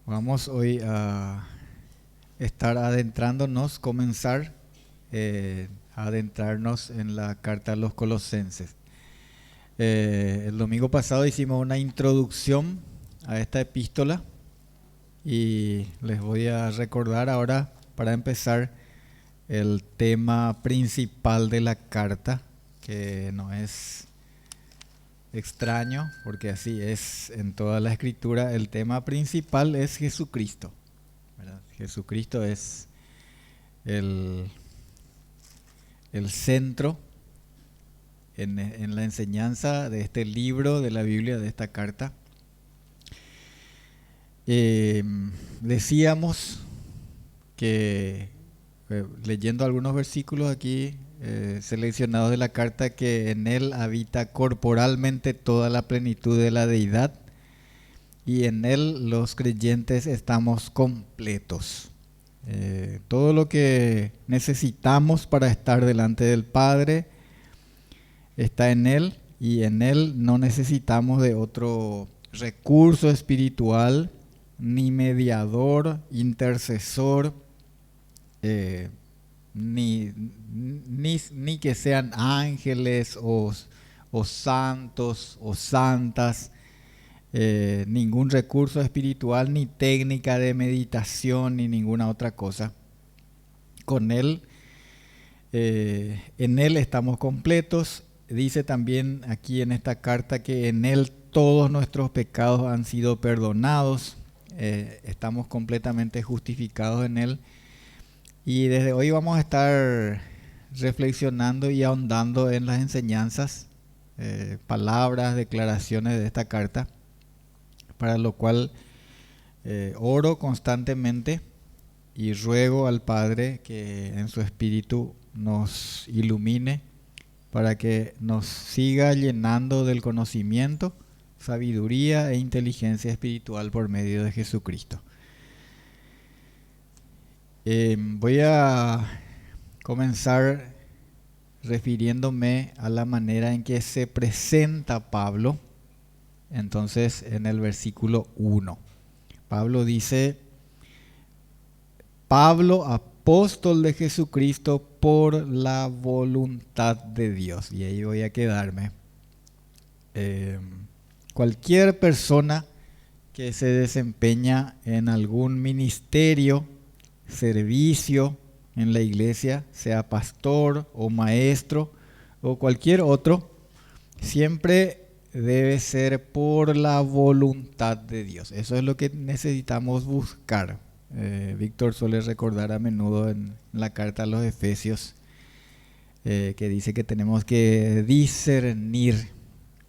Vamos hoy a estar adentrándonos, a adentrarnos en la carta a los Colosenses. El domingo pasado hicimos una introducción a esta epístola y les voy a recordar ahora, para empezar, el tema principal de la carta, que no es extraño, porque así es en toda la escritura. El tema principal es Jesucristo, ¿verdad? Jesucristo es el centro en la enseñanza de este libro de la Biblia, de esta carta. Decíamos que, leyendo algunos versículos aquí seleccionados de la carta, que en él habita corporalmente toda la plenitud de la deidad y en él los creyentes estamos completos. Todo lo que necesitamos para estar delante del Padre está en él, y en él no necesitamos de otro recurso espiritual, ni mediador, intercesor, ni que sean ángeles o santos o santas, ningún recurso espiritual, ni técnica de meditación, ni ninguna otra cosa. Con él, en él estamos completos. Dice también aquí en esta carta que en él todos nuestros pecados han sido perdonados. Estamos completamente justificados en él. Y desde hoy vamos a estar reflexionando y ahondando en las enseñanzas, palabras, declaraciones de esta carta, para lo cual oro constantemente y ruego al Padre que en su Espíritu nos ilumine para que nos siga llenando del conocimiento, sabiduría e inteligencia espiritual por medio de Jesucristo. Voy a comenzar refiriéndome a la manera en que se presenta Pablo. Entonces, en el versículo 1, Pablo dice: Pablo, apóstol de Jesucristo por la voluntad de Dios. Y ahí voy a quedarme. Cualquier persona que se desempeña en algún ministerio, servicio en la iglesia, sea pastor o maestro o cualquier otro, siempre debe ser por la voluntad de Dios. Eso es lo que necesitamos buscar. Víctor suele recordar a menudo en la carta a los Efesios, que dice que tenemos que discernir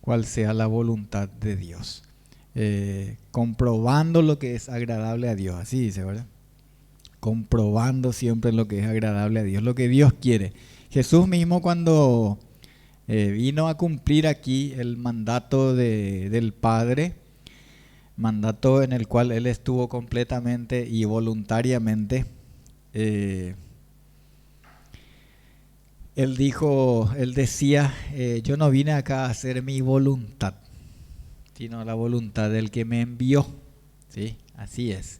cuál sea la voluntad de Dios, comprobando lo que es agradable a Dios. Así dice, ¿verdad? Comprobando siempre lo que es agradable a Dios, lo que Dios quiere. Jesús mismo, cuando vino a cumplir aquí el mandato del Padre, mandato en el cual él estuvo completamente y voluntariamente, él decía, yo no vine acá a hacer mi voluntad, sino la voluntad del que me envió. ¿Sí? Así es.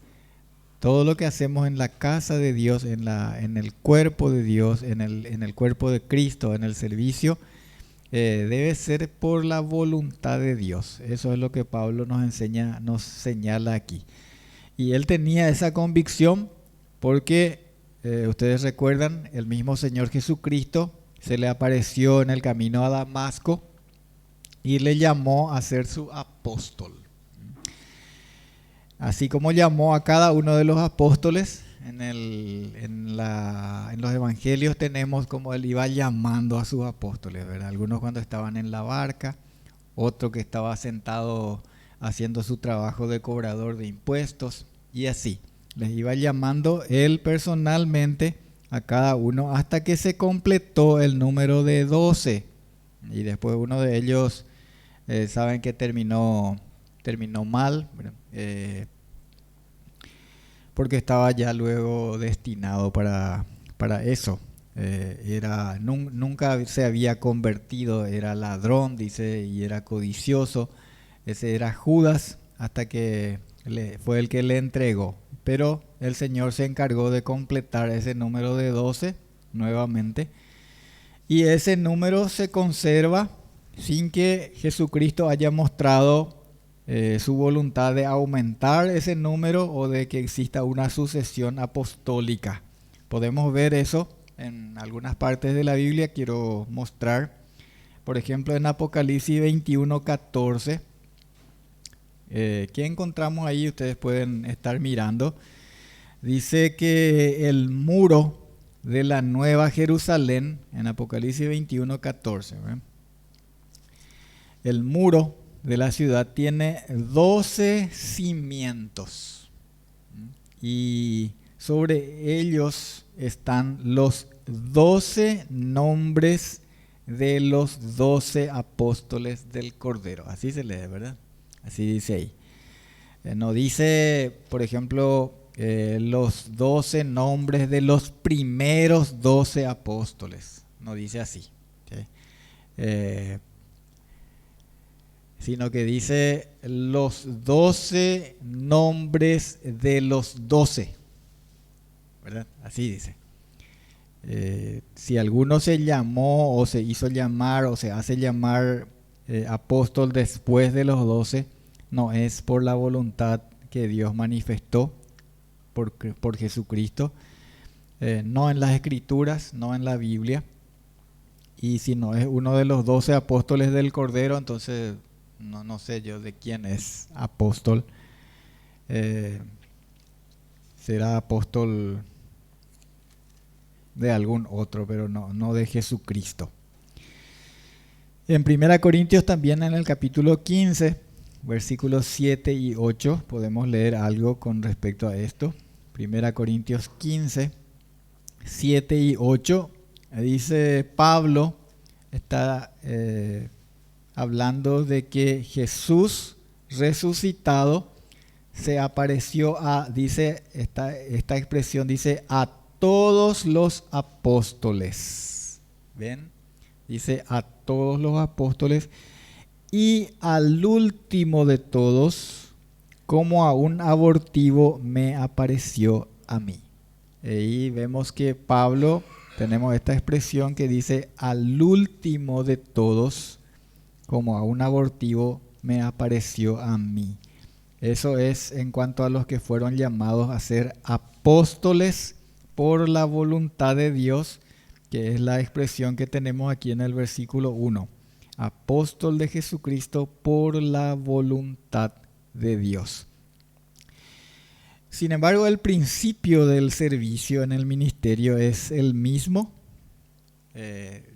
Todo lo que hacemos en la casa de Dios, en el cuerpo de Dios, en el cuerpo de Cristo, en el servicio, debe ser por la voluntad de Dios. Eso es lo que Pablo nos señala aquí. Y él tenía esa convicción porque, ustedes recuerdan, el mismo Señor Jesucristo se le apareció en el camino a Damasco y le llamó a ser su apóstol. Así como llamó a cada uno de los apóstoles, en los evangelios tenemos como él iba llamando a sus apóstoles, ¿verdad? Algunos cuando estaban en la barca, otro que estaba sentado haciendo su trabajo de cobrador de impuestos, y así. Les iba llamando él personalmente a cada uno hasta que se completó el número de 12. Y después uno de ellos, saben que terminó mal, porque estaba ya luego destinado para eso. Nunca se había convertido, era ladrón, dice, y era codicioso. Ese era Judas, hasta que fue el que le entregó. Pero el Señor se encargó de completar ese número de 12 nuevamente. Y ese número se conserva sin que Jesucristo haya mostrado su voluntad de aumentar ese número o de que exista una sucesión apostólica. Podemos ver eso en algunas partes de la Biblia. Quiero mostrar, por ejemplo, en Apocalipsis 21:14. ¿Qué encontramos ahí? Ustedes pueden estar mirando. Dice que el muro de la Nueva Jerusalén, en Apocalipsis 21:14, ¿verdad? El muro de la ciudad tiene 12 cimientos y sobre ellos están los 12 nombres de los 12 apóstoles del Cordero. Así se lee, ¿verdad? Así dice ahí. No dice, por ejemplo, los 12 nombres de los primeros 12 apóstoles. No dice así. ¿Okay? Sino que dice los 12 nombres de los 12. ¿Verdad? Así dice. Si alguno se llamó o se hizo llamar o se hace llamar apóstol después de los 12, no es por la voluntad que Dios manifestó por Jesucristo, no en las Escrituras, no en la Biblia. Y si no es uno de los 12 apóstoles del Cordero, entonces no sé yo de quién es apóstol. Será apóstol de algún otro, pero no de Jesucristo. En 1 Corintios también, en el capítulo 15, versículos 7 y 8, podemos leer algo con respecto a esto. 1 Corintios 15, 7 y 8, dice Pablo, está hablando de que Jesús resucitado se apareció dice, esta expresión dice, a todos los apóstoles. ¿Ven? Dice a todos los apóstoles y al último de todos, como a un abortivo, me apareció a mí. Y vemos que Pablo, tenemos esta expresión que dice al último de todos, como a un abortivo, me apareció a mí. Eso es en cuanto a los que fueron llamados a ser apóstoles por la voluntad de Dios, que es la expresión que tenemos aquí en el versículo 1. Apóstol de Jesucristo por la voluntad de Dios. Sin embargo, el principio del servicio en el ministerio es el mismo.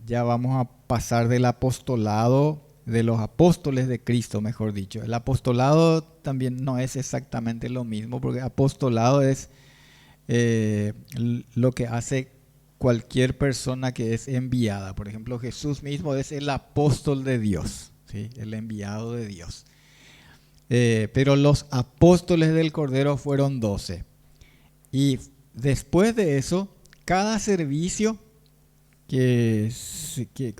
Ya vamos a pasar del apostolado, de los apóstoles de Cristo, mejor dicho. El apostolado también no es exactamente lo mismo, porque apostolado es lo que hace cualquier persona que es enviada. Por ejemplo, Jesús mismo es el apóstol de Dios, ¿sí? El enviado de Dios. Pero los apóstoles del Cordero fueron 12. Y después de eso, cada servicio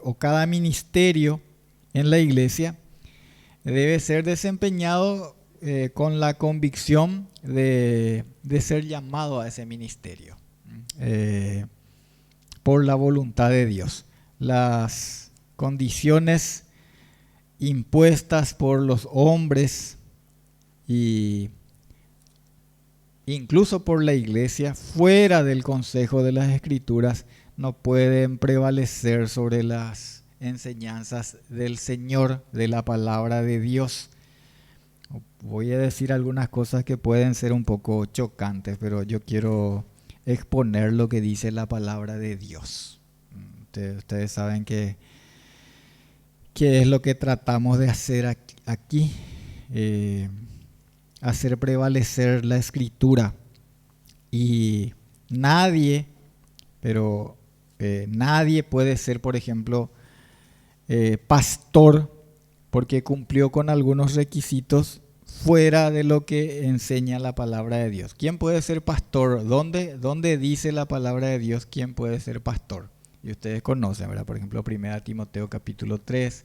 o cada ministerio en la iglesia debe ser desempeñado con la convicción de ser llamado a ese ministerio por la voluntad de Dios. Las condiciones impuestas por los hombres y incluso por la iglesia fuera del consejo de las Escrituras no pueden prevalecer sobre las enseñanzas del Señor, de la palabra de Dios. Voy a decir algunas cosas que pueden ser un poco chocantes, pero yo quiero exponer lo que dice la palabra de Dios. Ustedes saben qué es lo que tratamos de hacer aquí, hacer prevalecer la Escritura. Y nadie puede ser, por ejemplo, pastor porque cumplió con algunos requisitos fuera de lo que enseña la palabra de Dios. ¿Quién puede ser pastor? ¿Dónde dice la palabra de Dios quién puede ser pastor? Y ustedes conocen, ¿verdad? Por ejemplo, 1 Timoteo capítulo 3,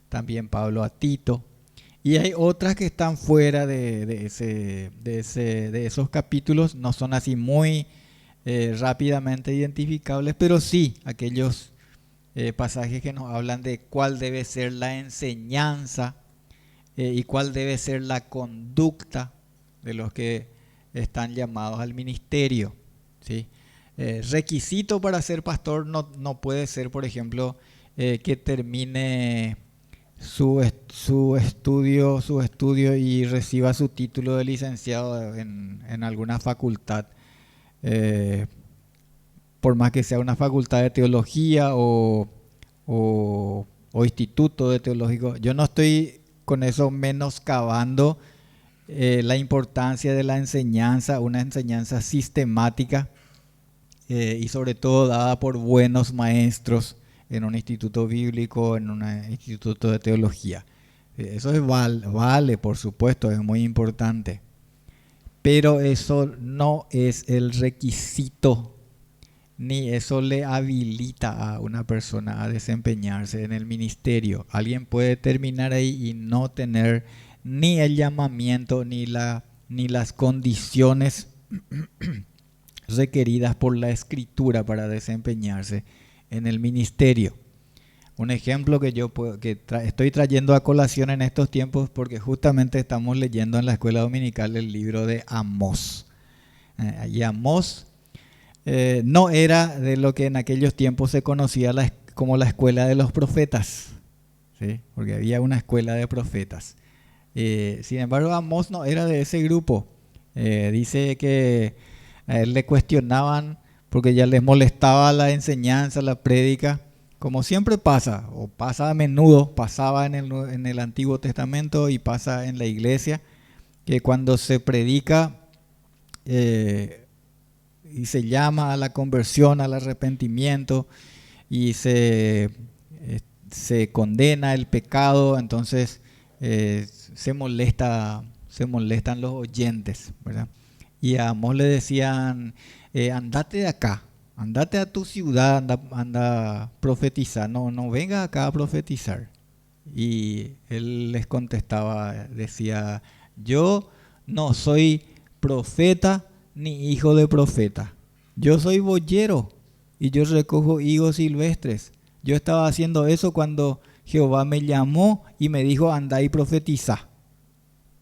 también Pablo a Tito. Y hay otras que están fuera de esos capítulos, no son así muy rápidamente identificables, pero sí aquellos pasajes que nos hablan de cuál debe ser la enseñanza y cuál debe ser la conducta de los que están llamados al ministerio, ¿sí? Requisito para ser pastor no puede ser, por ejemplo, que termine su estudio y reciba su título de licenciado en alguna facultad, eh, por más que sea una facultad de teología o instituto de teológico. Yo no estoy con eso menoscabando la importancia de la enseñanza, una enseñanza sistemática y sobre todo dada por buenos maestros en un instituto bíblico, en un instituto de teología. Eso vale, por supuesto, es muy importante. Pero eso no es el requisito, ni eso le habilita a una persona a desempeñarse en el ministerio. Alguien puede terminar ahí y no tener ni el llamamiento ni las condiciones requeridas por la Escritura para desempeñarse en el ministerio. Un ejemplo que estoy trayendo a colación en estos tiempos porque justamente estamos leyendo en la escuela dominical el libro de Amós. Y Amós no era de lo que en aquellos tiempos se conocía como la escuela de los profetas, ¿sí? Porque había una escuela de profetas. Sin embargo, Amós no era de ese grupo. Dice que a él le cuestionaban porque ya les molestaba la enseñanza, la prédica, como siempre pasa, o pasa a menudo, pasaba en el Antiguo Testamento y pasa en la iglesia, que cuando se predica y se llama a la conversión, al arrepentimiento y se condena el pecado, entonces se molestan los oyentes, ¿verdad? Y a Amós le decían, andate de acá, andate a tu ciudad, anda a profetizar, no venga acá a profetizar. Y él les contestaba, decía, yo no soy profeta ni hijo de profeta, yo soy boyero y yo recojo higos silvestres. Yo estaba haciendo eso cuando Jehová me llamó y me dijo, anda y profetiza,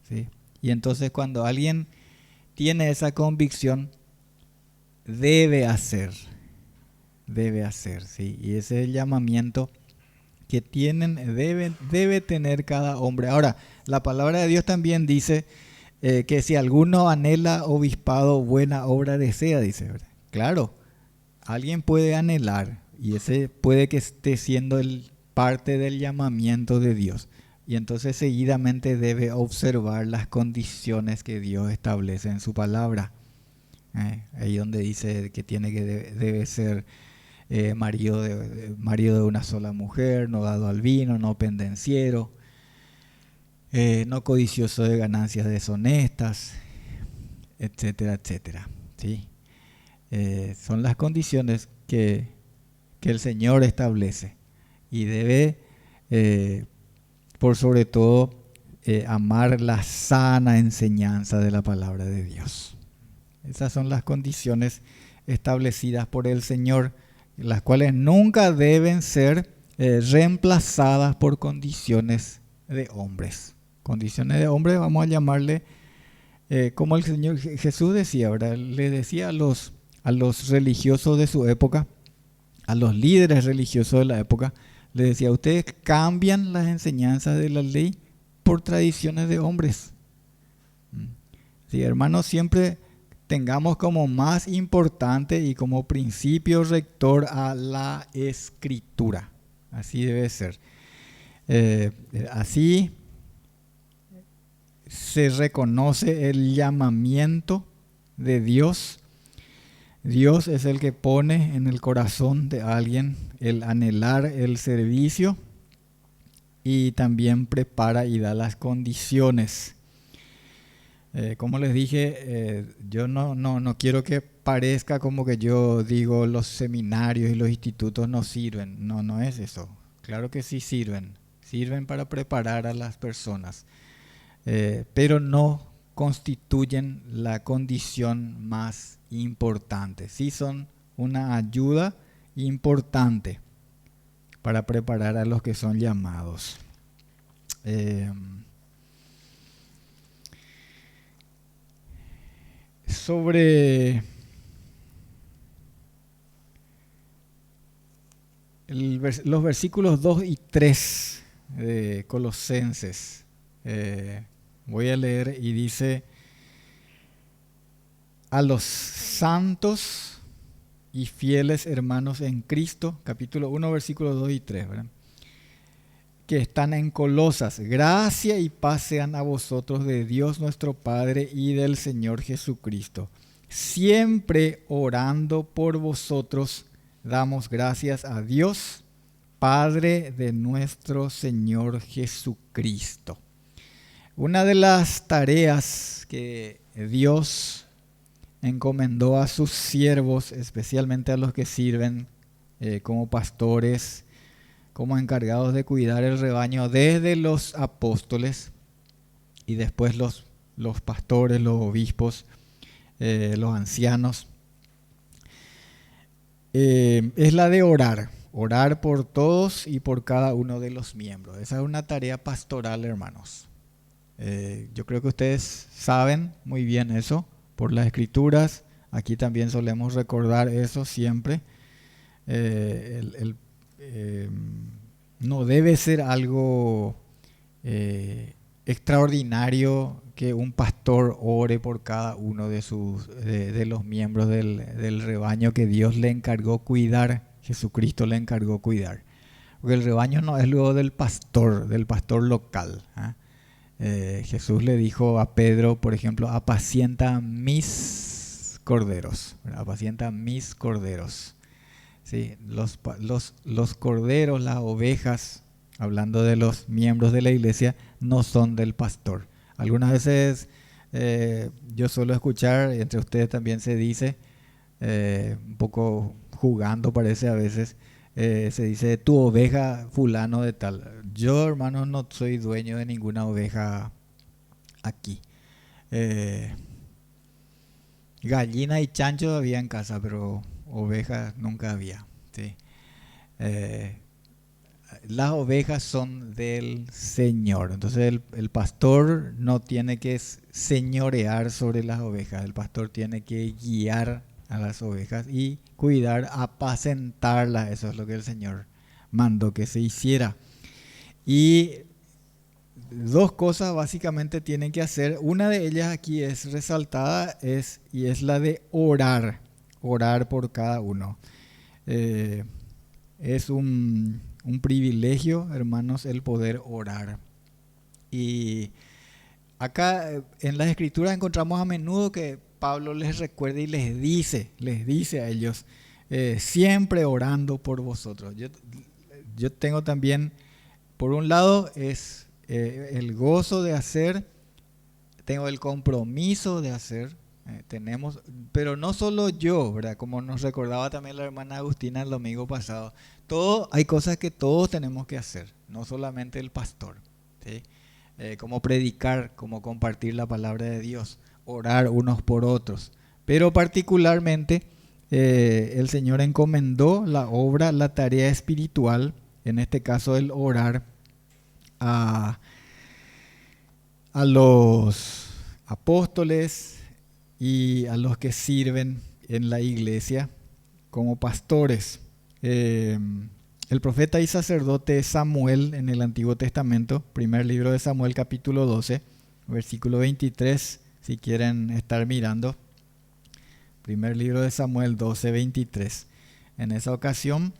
¿sí? Y entonces cuando alguien tiene esa convicción, debe hacer, ¿sí? Y ese es el llamamiento que debe tener cada hombre. Ahora, la palabra de Dios también dice que si alguno anhela obispado, buena obra desea, dice, ¿verdad? Claro, alguien puede anhelar y ese puede que esté siendo parte del llamamiento de Dios. Y entonces seguidamente debe observar las condiciones que Dios establece en su palabra. Ahí donde dice que debe ser marido de una sola mujer, no dado al vino, no pendenciero, no codicioso de ganancias deshonestas, etcétera, etcétera, ¿sí? Son las condiciones que el Señor establece y debe, por sobre todo, amar la sana enseñanza de la palabra de Dios. Esas son las condiciones establecidas por el Señor, las cuales nunca deben ser reemplazadas por condiciones de hombres. Condiciones de hombres vamos a llamarle, como el Señor Jesús decía, ¿verdad? Le decía a los religiosos de su época, a los líderes religiosos de la época, le decía, ustedes cambian las enseñanzas de la ley por tradiciones de hombres. Sí, hermanos, siempre tengamos como más importante y como principio rector a la Escritura. Así debe ser. Así se reconoce el llamamiento de Dios. Dios es el que pone en el corazón de alguien el anhelar el servicio y también prepara y da las condiciones. Como les dije, yo no quiero que parezca como que yo digo los seminarios y los institutos no sirven. No es eso. Claro que sí sirven. Sirven para preparar a las personas. pero no constituyen la condición más importante. Sí son una ayuda importante para preparar a los que son llamados. Sobre los versículos 2 y 3 de Colosenses, voy a leer y dice: a los santos y fieles hermanos en Cristo, capítulo 1, versículos 2 y 3, ¿verdad?, que están en Colosas, gracia y paz sean a vosotros de Dios nuestro Padre y del Señor Jesucristo. Siempre orando por vosotros, damos gracias a Dios, Padre de nuestro Señor Jesucristo. Una de las tareas que Dios encomendó a sus siervos, especialmente a los que sirven como pastores, como encargados de cuidar el rebaño, desde los apóstoles y después los pastores, los obispos, los ancianos, es la de orar por todos y por cada uno de los miembros. Esa es una tarea pastoral, hermanos. Yo creo que ustedes saben muy bien eso por las Escrituras. Aquí también solemos recordar eso siempre. No debe ser algo extraordinario que un pastor ore por cada uno de los miembros del rebaño que Dios le encargó cuidar, Jesucristo le encargó cuidar. Porque el rebaño no es luego del pastor local. Jesús le dijo a Pedro, por ejemplo: apacienta mis corderos, ¿verdad? Apacienta mis corderos. Sí, los corderos, las ovejas, hablando de los miembros de la iglesia, no son del pastor. Algunas veces yo suelo escuchar, entre ustedes también se dice, un poco jugando parece a veces, se dice: tu oveja fulano de tal. Yo, hermano, no soy dueño de ninguna oveja aquí. Gallina y chancho había en casa, pero ovejas nunca había. ¿Sí? Las ovejas son del Señor. Entonces el pastor no tiene que señorear sobre las ovejas. El pastor tiene que guiar a las ovejas y cuidar, apacentarlas. Eso es lo que el Señor mandó que se hiciera. Y dos cosas básicamente tienen que hacer. Una de ellas aquí es resaltada y es la de orar por cada uno. Es un privilegio, hermanos, el poder orar. Y acá en las Escrituras encontramos a menudo que Pablo les recuerda y les dice a ellos: siempre orando por vosotros. Yo tengo también, por un lado, es el gozo de hacer, tengo el compromiso de hacer. Tenemos, pero no solo yo, ¿verdad? Como nos recordaba también la hermana Agustina el domingo pasado, hay cosas que todos tenemos que hacer, no solamente el pastor, ¿sí? Como predicar, como compartir la palabra de Dios, orar unos por otros, pero particularmente el Señor encomendó la obra, la tarea espiritual, en este caso el orar, a los apóstoles y a los que sirven en la iglesia como pastores. El profeta y sacerdote Samuel en el Antiguo Testamento, primer libro de Samuel, capítulo 12, versículo 23, si quieren estar mirando. Primer libro de Samuel 12, 23. En esa ocasión,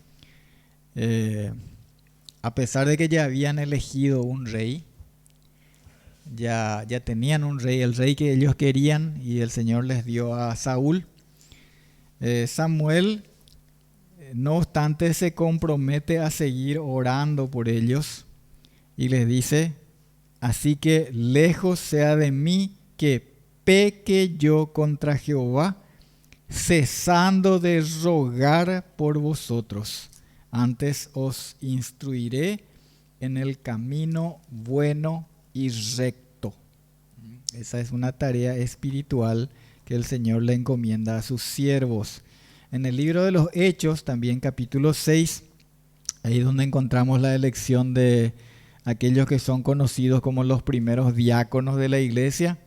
a pesar de que ya habían elegido un rey, ya tenían un rey, el rey que ellos querían, y el Señor les dio a Saúl. Samuel, no obstante, se compromete a seguir orando por ellos y les dice: así que lejos sea de mí que peque yo contra Jehová, cesando de rogar por vosotros. Antes os instruiré en el camino bueno y recto. Esa es una tarea espiritual que el Señor le encomienda a sus siervos. En el libro de los Hechos, también capítulo 6, ahí es donde encontramos la elección de aquellos que son conocidos como los primeros diáconos de la iglesia,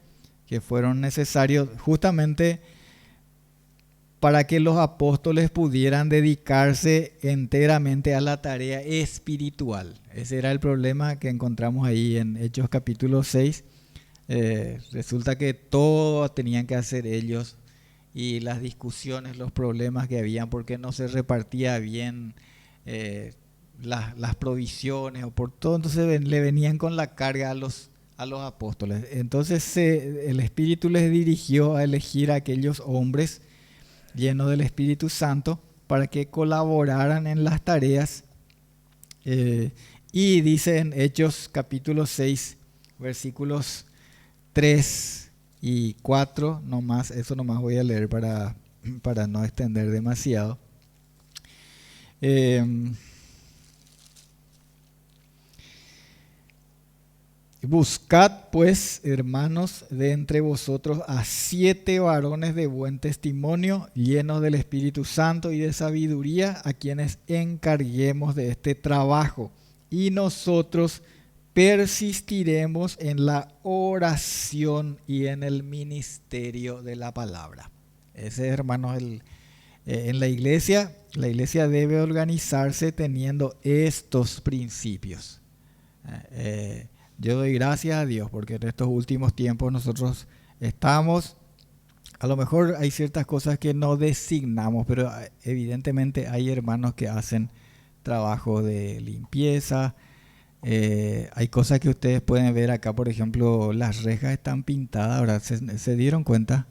que fueron necesarios justamente para que los apóstoles pudieran dedicarse enteramente a la tarea espiritual. Ese era el problema que encontramos ahí en Hechos capítulo 6. Resulta que todo tenían que hacer ellos, y las discusiones, los problemas que habían, porque no se repartía bien las provisiones o por todo, entonces le venían con la carga a los apóstoles. Entonces el Espíritu les dirigió a elegir a aquellos hombres llenos del Espíritu Santo para que colaboraran en las tareas. Y dice en Hechos capítulo 6, versículos 3 y 4, nomás, eso nomás voy a leer para no extender demasiado. Buscad pues, hermanos, de entre vosotros a 7 varones de buen testimonio, llenos del Espíritu Santo y de sabiduría, a quienes encarguemos de este trabajo. Y nosotros persistiremos en la oración y en el ministerio de la palabra. Ese, hermanos, en la iglesia debe organizarse teniendo estos principios. Yo doy gracias a Dios porque en estos últimos tiempos nosotros estamos, a lo mejor hay ciertas cosas que no designamos, pero evidentemente hay hermanos que hacen trabajo de limpieza. Hay cosas que ustedes pueden ver acá, por ejemplo, las rejas están pintadas, ¿verdad? ¿Se dieron cuenta?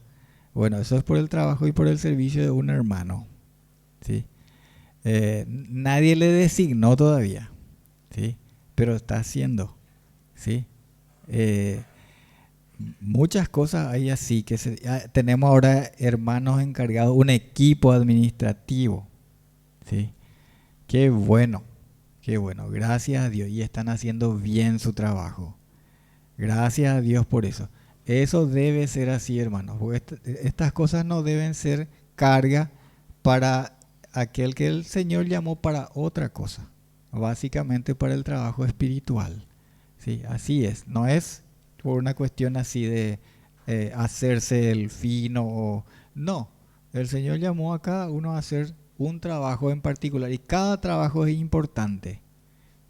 Bueno, eso es por el trabajo y por el servicio de un hermano, ¿sí? Nadie le designó todavía, ¿sí? Pero está haciendo, ¿sí? Muchas cosas hay así, que tenemos ahora hermanos encargados, un equipo administrativo, ¿sí? Qué bueno, gracias a Dios, y están haciendo bien su trabajo. Gracias a Dios por eso. Eso debe ser así, hermanos, porque estas cosas no deben ser carga para aquel que el Señor llamó para otra cosa, básicamente para el trabajo espiritual. Sí, así es, no es por una cuestión así de hacerse el fino no, el Señor llamó a cada uno a hacer un trabajo en particular y cada trabajo es importante.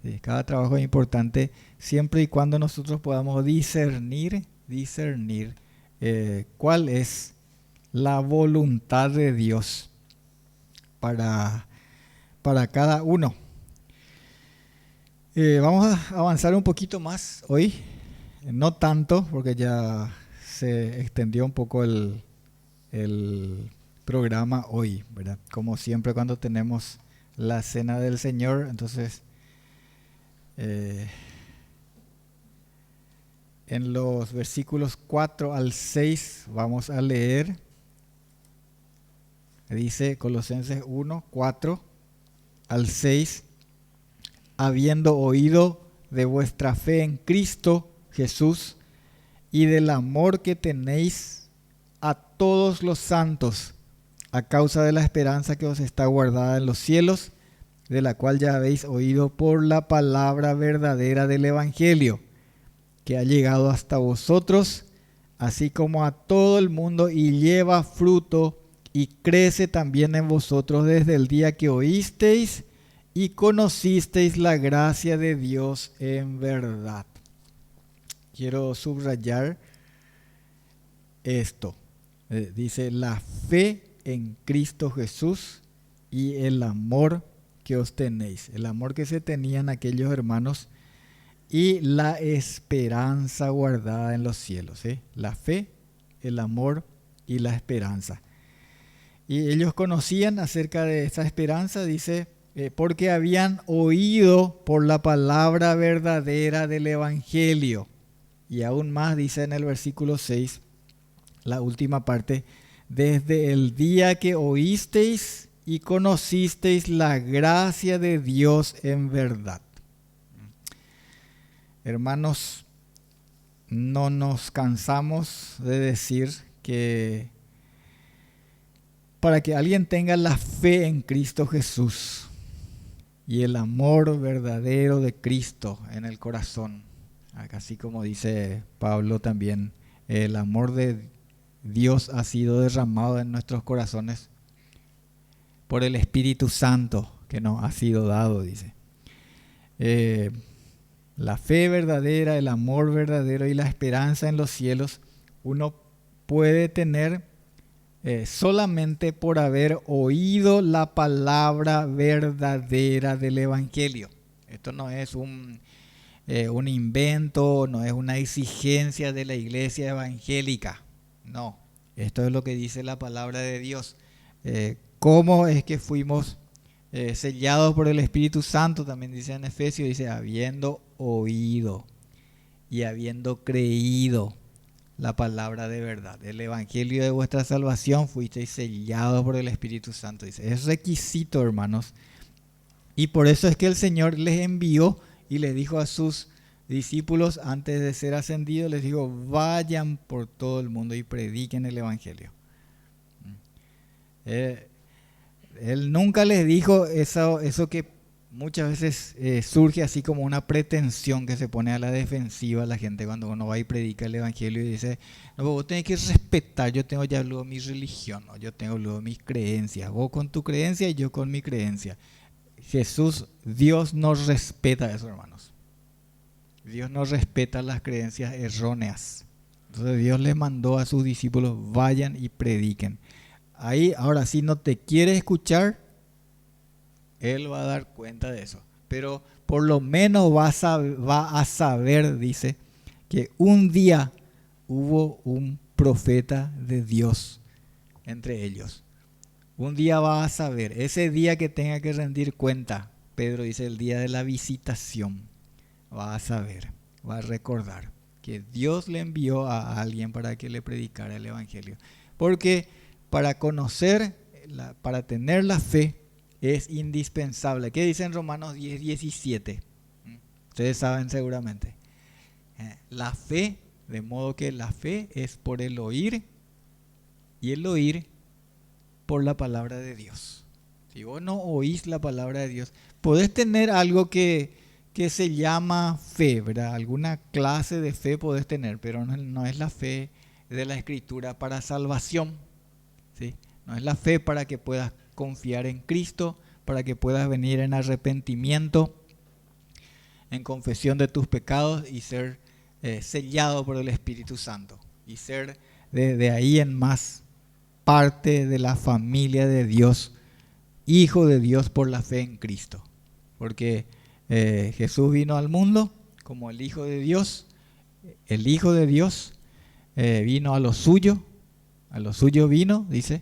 ¿Sí? Cada trabajo es importante siempre y cuando nosotros podamos discernir cuál es la voluntad de Dios para cada uno. Vamos a avanzar un poquito más hoy, no tanto porque ya se extendió un poco el programa hoy, ¿verdad? Como siempre cuando tenemos la cena del Señor, entonces en los versículos 4 al 6 vamos a leer, dice Colosenses 1, 4 al 6, habiendo oído de vuestra fe en Cristo Jesús y del amor que tenéis a todos los santos, a causa de la esperanza que os está guardada en los cielos, de la cual ya habéis oído por la palabra verdadera del Evangelio, que ha llegado hasta vosotros, así como a todo el mundo, y lleva fruto y crece también en vosotros desde el día que oísteis y conocisteis la gracia de Dios en verdad. Quiero subrayar esto. Dice la fe en Cristo Jesús y el amor que os tenéis. El amor que se tenían aquellos hermanos y la esperanza guardada en los cielos. ¿Sí? La fe, el amor y la esperanza. Y ellos conocían acerca de esa esperanza, dice, porque habían oído por la palabra verdadera del Evangelio. Y aún más dice en el versículo 6, la última parte, desde el día que oísteis y conocisteis la gracia de Dios en verdad. Hermanos, no nos cansamos de decir que para que alguien tenga la fe en Cristo Jesús y el amor verdadero de Cristo en el corazón, así como dice Pablo también, el amor de Dios ha sido derramado en nuestros corazones por el Espíritu Santo que nos ha sido dado, dice. La fe verdadera, el amor verdadero y la esperanza en los cielos, uno puede tener solamente por haber oído la palabra verdadera del Evangelio. Esto no es un invento, no es una exigencia de la iglesia evangélica. No, esto es lo que dice la palabra de Dios. ¿Cómo es que fuimos sellados por el Espíritu Santo? También dice en Efesios, dice, habiendo oído y habiendo creído la palabra de verdad, el evangelio de vuestra salvación, fuisteis sellados por el Espíritu Santo. Dice, es requisito, hermanos. Y por eso es que el Señor les envió y les dijo a sus discípulos antes de ser ascendido, les dijo, vayan por todo el mundo y prediquen el evangelio. Él nunca les dijo eso que muchas veces surge así como una pretensión que se pone a la defensiva la gente cuando uno va y predica el evangelio y dice, no, vos tenés que respetar, yo tengo ya luego mi religión, ¿no? Yo tengo luego mis creencias, vos con tu creencia y yo con mi creencia. Jesús, Dios nos respeta eso, hermanos. Dios no respeta las creencias erróneas. Entonces Dios le mandó a sus discípulos, vayan y prediquen. Ahí, ahora, si no te quiere escuchar, Él va a dar cuenta de eso. Pero por lo menos va a saber, dice, que un día hubo un profeta de Dios entre ellos. Un día va a saber, ese día que tenga que rendir cuenta, Pedro dice, el día de la visitación, va a saber, va a recordar que Dios le envió a alguien para que le predicara el evangelio. Porque para conocer, para tener la fe, es indispensable. ¿Qué dice en Romanos 10:17? Ustedes saben seguramente. La fe, de modo que la fe es por el oír y el oír por la palabra de Dios. Si vos no oís la palabra de Dios, podés tener algo que se llama fe, ¿verdad? Alguna clase de fe podés tener, pero no es la fe de la Escritura para salvación, ¿sí? No es la fe para que puedas confiar en Cristo, para que puedas venir en arrepentimiento, en confesión de tus pecados y ser sellado por el Espíritu Santo y ser de ahí en más parte de la familia de Dios, hijo de Dios por la fe en Cristo. Porque Jesús vino al mundo como el Hijo de Dios. El Hijo de Dios vino a lo suyo vino, dice,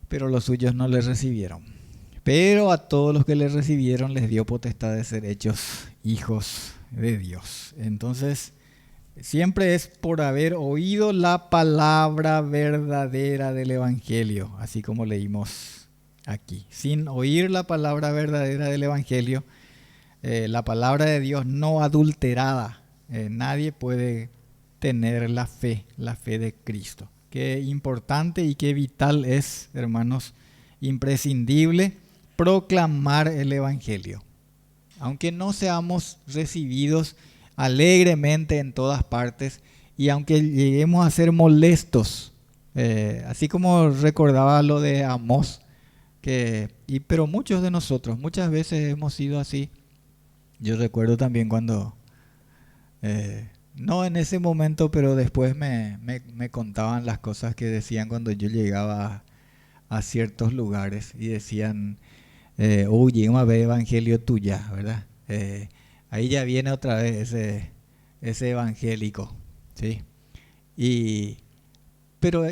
pero los suyos no le recibieron. Pero a todos los que le recibieron les dio potestad de ser hechos hijos de Dios. Entonces, siempre es por haber oído la palabra verdadera del Evangelio, así como leímos aquí. Sin oír la palabra verdadera del Evangelio, la palabra de Dios no adulterada, nadie puede tener la fe de Cristo. Qué importante y qué vital es, hermanos, imprescindible proclamar el Evangelio. Aunque no seamos recibidos alegremente en todas partes y aunque lleguemos a ser molestos, así como recordaba lo de Amós, pero muchos de nosotros, muchas veces hemos sido así. Yo recuerdo también cuando, no en ese momento, pero después me contaban las cosas que decían cuando yo llegaba a ciertos lugares y decían, llegamos a ver evangelio tuya, ¿verdad? Ahí ya viene otra vez ese evangélico, ¿sí? Pero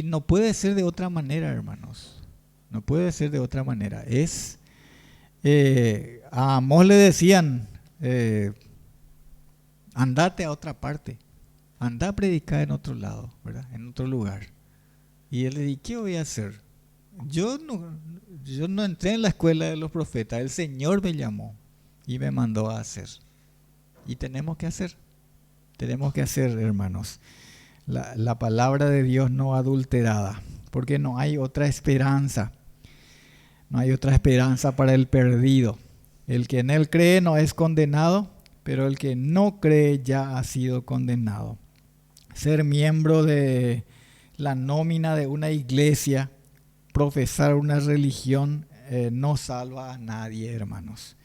no puede ser de otra manera, hermanos. No puede ser de otra manera. A Amós le decían, andate a otra parte, anda a predicar en otro lado, ¿verdad? En otro lugar. Y él le dijo, ¿qué voy a hacer? Yo no entré en la escuela de los profetas, el Señor me llamó y me mandó a hacer. Y tenemos que hacer. tenemos que hacer, hermanos, la palabra de Dios no adulterada, porque no hay otra esperanza. No hay otra esperanza para el perdido. El que en él cree no es condenado, pero el que no cree ya ha sido condenado. Ser miembro de la nómina de una iglesia, profesar una religión, no salva a nadie, hermanos.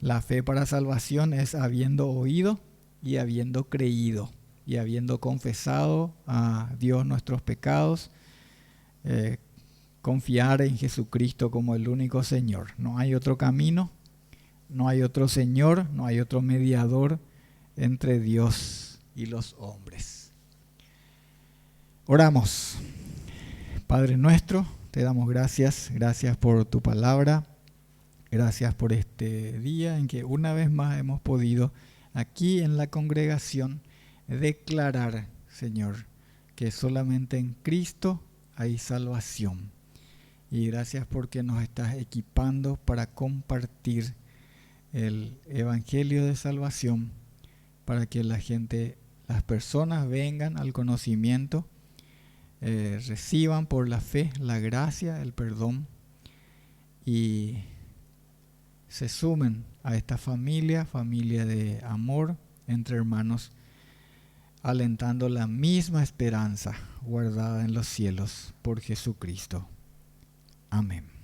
La fe para salvación es habiendo oído y habiendo creído y habiendo confesado a Dios nuestros pecados, confiar en Jesucristo como el único Señor. No hay otro camino, no hay otro Señor, no hay otro mediador entre Dios y los hombres. Oramos. Padre nuestro, te damos gracias por tu palabra. Gracias por este día en que una vez más hemos podido aquí en la congregación declarar, Señor, que solamente en Cristo hay salvación. Y gracias porque nos estás equipando para compartir el evangelio de salvación, para que la gente, las personas vengan al conocimiento, reciban por la fe la gracia, el perdón y se sumen a esta familia de amor entre hermanos, alentando la misma esperanza guardada en los cielos por Jesucristo. Amén.